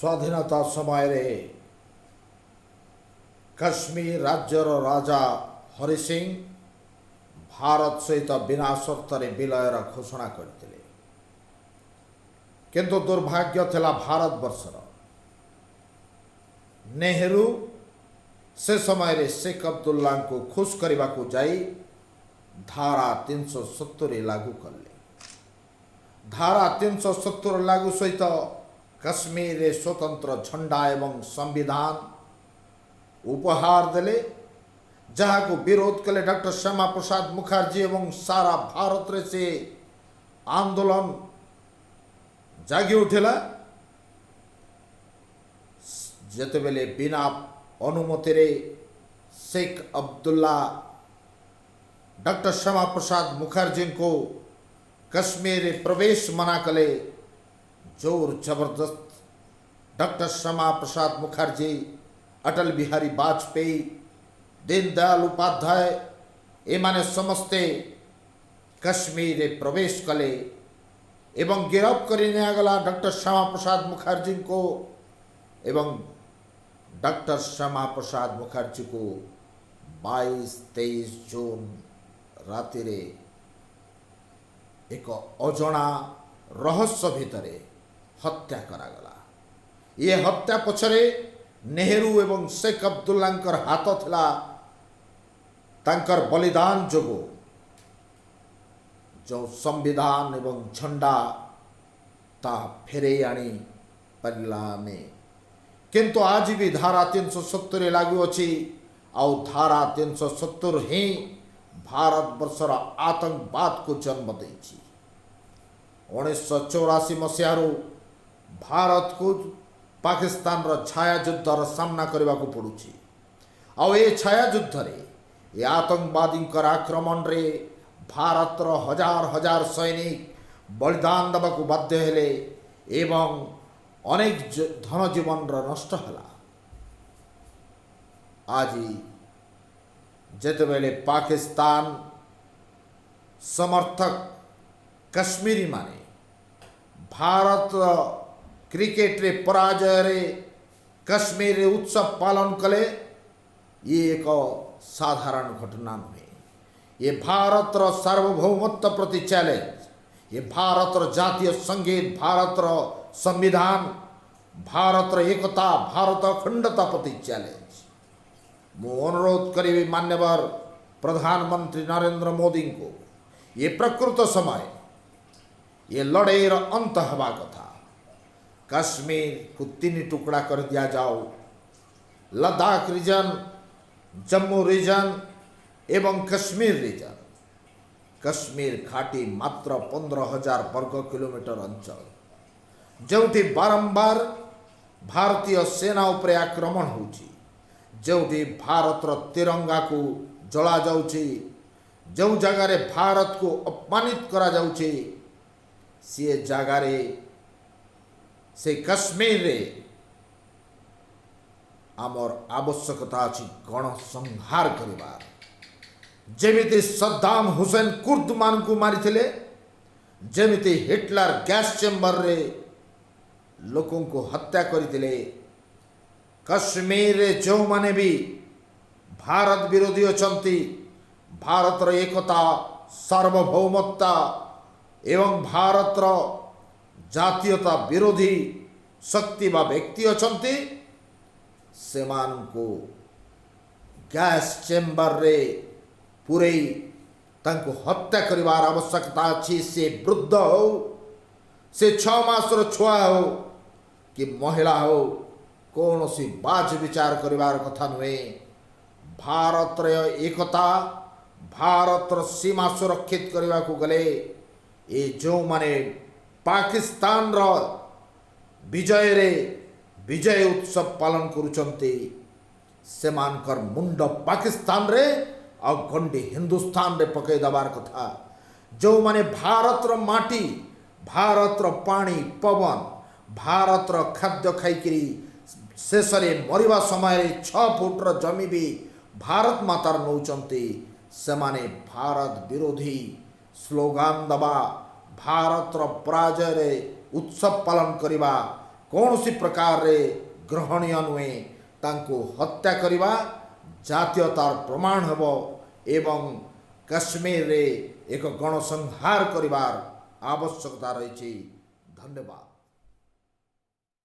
स्वाधीनता समय रे कश्मीर राज्यर राजा हरि सिंह भारत सहित बिना शर्त विलयर घोषणा करते, किंतु दुर्भाग्य थिला भारत वर्षर नेहरू से समय रे शेख अब्दुल्ला को खुश करने को जाई धारा 370 लागू कले। धारा 370 लागू सहित कश्मीर रे स्वतंत्र झंडा एवं संविधान उपहार देले, जहाँ को विरोध कले डॉक्टर श्यामा प्रसाद मुखर्जी एवं सारा भारत रे से आंदोलन जागी उठेला। जेते बेले बिना अनुमति रे शेख अब्दुल्ला डॉक्टर श्यामा प्रसाद मुखर्जी को कश्मीर प्रवेश मना कले, जोर जबरदस्त डॉक्टर श्यामा प्रसाद मुखर्जी, अटल बिहारी वाजपेयी, दीनदयाल उपाध्याय एमाने समस्ते कश्मीर प्रवेश कले एवं गिरफ्त कर निगला डॉक्टर श्यामा प्रसाद मुखर्जी को। एवं डॉक्टर श्यामा प्रसाद मुखर्जी को 22-23 जून राति रे एक अजणा रहस्य भितरे हत्या करागला। ये हत्या पछरे नेहरू एवं शेख अब्दुल्लांकर हाथ थिला। तांकर बलिदान जोगो जो संविधान एवं झंडा ता फेरे आनी परिलामे, किंतु आज भी धारा 370 लागू अच्छी। आउ धारा 370 ही भारत वर्षर आतंकवाद को जन्म देछि। 1984 मसीहारू भारत को पाकिस्तान रो छाया युद्धर सामना करने को पड़ुछि। आउ ए छाया युद्ध रे ए आतंकवादी आक्रमण रे भारत रो हजार हजार सैनिक बलिदान देवा को बाध्य हेले एवं अनेक धन जीवन नष्ट हला। आज जेते बेले पाकिस्तान समर्थक कश्मीरी माने भारत क्रिकेट रे पराजय रे कश्मीर रे उत्सव पालन कले, ये एक साधारण घटना नुहे। ये भारत रो सार्वभौमत्व प्रति चैलेंज, ये भारत रो जातीय संगीत, भारत रो संविधान, भारत रो एकता, भारत अखंडता प्रति चैलेंज। मु अनुरोध करी मान्यवर प्रधानमंत्री नरेंद्र मोदी को ये प्रकृत समय ये लड़ाई रो अंत हवा कथा। कश्मीर को 3 टुकड़ा कर दिया जाओ। लद्दाख रीजन, जम्मू रीजन एवं कश्मीर रीजन। कश्मीर घाटी मात्र 15,000 वर्ग किलोमीटर अंचल, जोठी बारंबार भारतीय सेना उपरे आक्रमण होची, जोठी भारत रो तिरंगा को जला जाउची, जो जगह रे भारत को अपमानित करा जाउची, से जगह रे से कश्मीर रे आमर आवश्यकता अछि गण संहार करिबार। जेमिति सद्दाम हुसैन कुर्द मान को मारिथिले, जेमिति हिटलर गैस चेम्बर रे लोकों को हत्या करथिले, कश्मीर रे जो माने भी भारत विरोधी अछंती, भारत रो एकता, सार्वभौमत्ता एवं भारत रो जातीयता विरोधी शक्ति बा व्यक्ति अछंती, सेमान को गैस चेम्बर रे पूरे तांको हत्या करिवार आवश्यकता अछि। से वृद्ध हो, से 6 मासर छुआ हो कि महिला हो, कौन सी बाज विचार करिवार कथा नुहे। भारत रे एकता, भारत रो सीमा सुरक्षित करने को गले ये जो माने पाकिस्तान रो विजय रे विजय उत्सव पालन करुचंती, सेमानकर मुंड पाकिस्तान रे और गंडी हिंदुस्तान रे पकई दबार कथा। जो माने भारत रो माटी, भारत रो पानी पवन, भारत रो खाद्य खाईकरी शेष मरिबा समय 6 फुट रो जमी भी भारत मातार नौचंती, सेमाने भारत विरोधी स्लोगान दबा, भारत रो पराजय रे उत्सव पालन करिबा कौन सी प्रकार रे ग्रहणीय नुहे तांको हत्या करवा जातीयतार प्रमाण हेब एवं कश्मीर रे एक गणसंहार करिवार आवश्यकता रही। धन्यवाद।